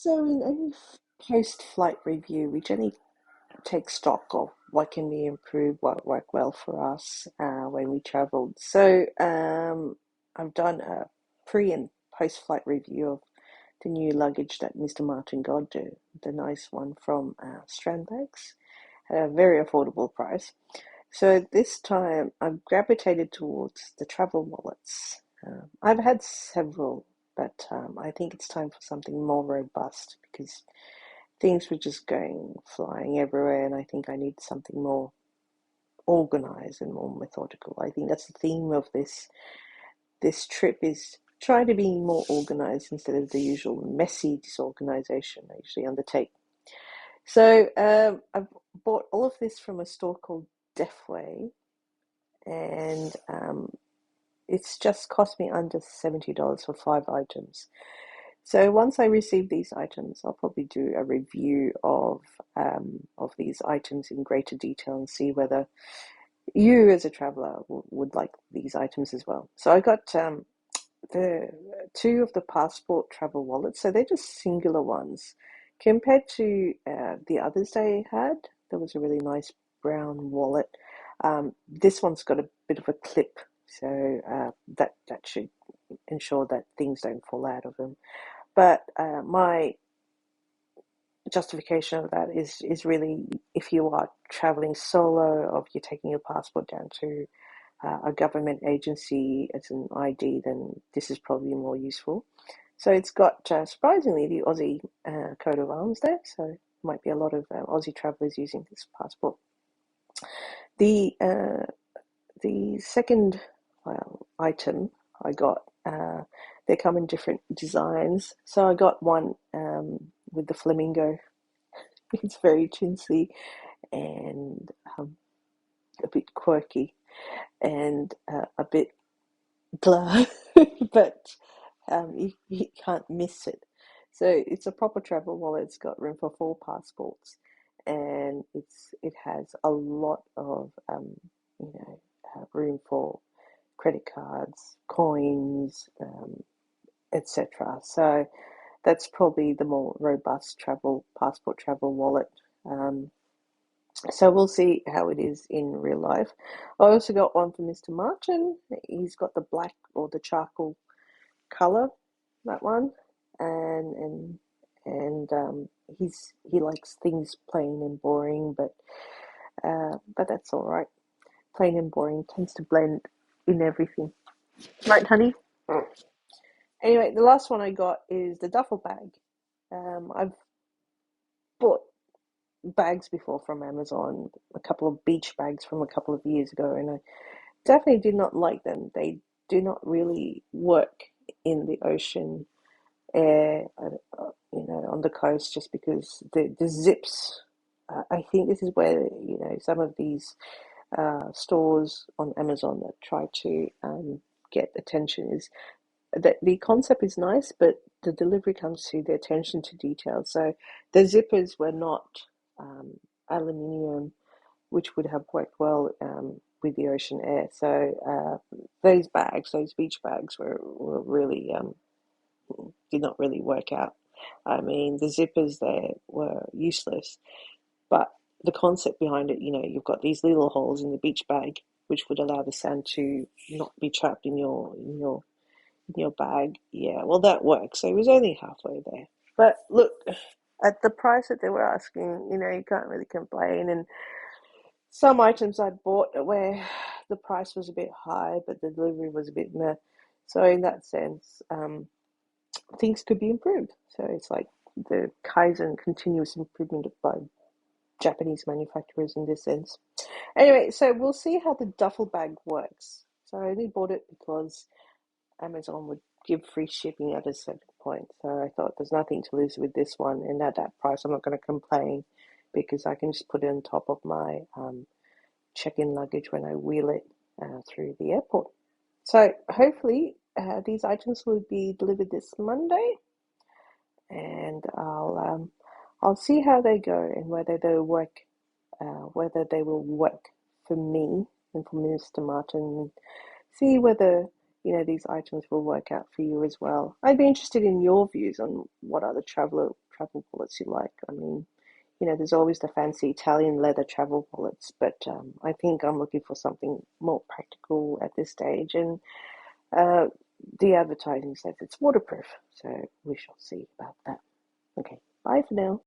So in any post-flight review, we generally take stock of what can be improved, what worked well for us when we traveled. So I've done a pre and post-flight review of the new luggage that Mr. Martin got, the nice one from Strandbags, at a very affordable price. So this time I've gravitated towards the travel wallets. I've had several, but I think it's time for something more robust because things were just going flying everywhere, and I think I need something more organized and more methodical. I think that's the theme of this trip is try to be more organized instead of the usual messy disorganization I usually undertake. So I've bought all of this from a store called Defway, and it's just cost me under $70 for 5 items. So once I receive these items, I'll probably do a review of these items in greater detail and see whether you, as a traveler, would like these items as well. So I got the two of the passport travel wallets. So they're just singular ones compared to the others they had. There was a really nice brown wallet. This one's got a bit of a clip, so that should ensure that things don't fall out of them. But my justification of that is really if you are traveling solo or if you're taking your passport down to a government agency as an ID, then this is probably more useful. So it's got surprisingly the Aussie coat of arms there, so might be a lot of Aussie travellers using this passport. The second item I got, they come in different designs. So I got one with the flamingo. It's very chintzy and a bit quirky and a bit blur, but you can't miss it. So it's a proper travel wallet. It's got room for 4 passports, and it has a lot of room for credit cards, coins, etc. So that's probably the more robust travel passport travel wallet. Um, so we'll see how it is in real life. I also got one for Mr. Martin. He's got the black or the charcoal color, that one, and he likes things plain and boring, but that's all right. Plain and boring tends to blend in everything, right, honey? Mm. Anyway, the last one I got is the duffel bag. I've bought bags before from Amazon, a couple of beach bags from a couple of years ago, and I definitely did not like them. They do not really work in the ocean air, on the coast, just because the zips. I think this is where some of these stores on Amazon that try to get attention is that the concept is nice, but the delivery comes to the attention to detail. So the zippers were not um, aluminium, which would have worked well with the ocean air. So those bags, those beach bags, were really did not really work out. I mean, the zippers there were useless, but the concept behind it, you've got these little holes in the beach bag, which would allow the sand to not be trapped in your bag. Yeah, well, that works. So it was only halfway there. But look, at the price that they were asking, you can't really complain. And some items I bought where the price was a bit high, but the delivery was a bit meh. So in that sense, things could be improved. So it's like the Kaizen continuous improvement by Japanese manufacturers in this sense. Anyway, so we'll see how the duffel bag works. So I only bought it because Amazon would give free shipping at a certain point. So I thought there's nothing to lose with this one, and at that price, I'm not going to complain because I can just put it on top of my check-in luggage when I wheel it through the airport. So hopefully these items will be delivered this Monday, and I'll see how they go and whether they will work for me and for Mr. Martin. See whether these items will work out for you as well. I'd be interested in your views on what other travel wallets you like. I mean, there's always the fancy Italian leather travel wallets, but I think I'm looking for something more practical at this stage. And uh, the advertising says it's waterproof, so we shall see about that. Okay, bye for now.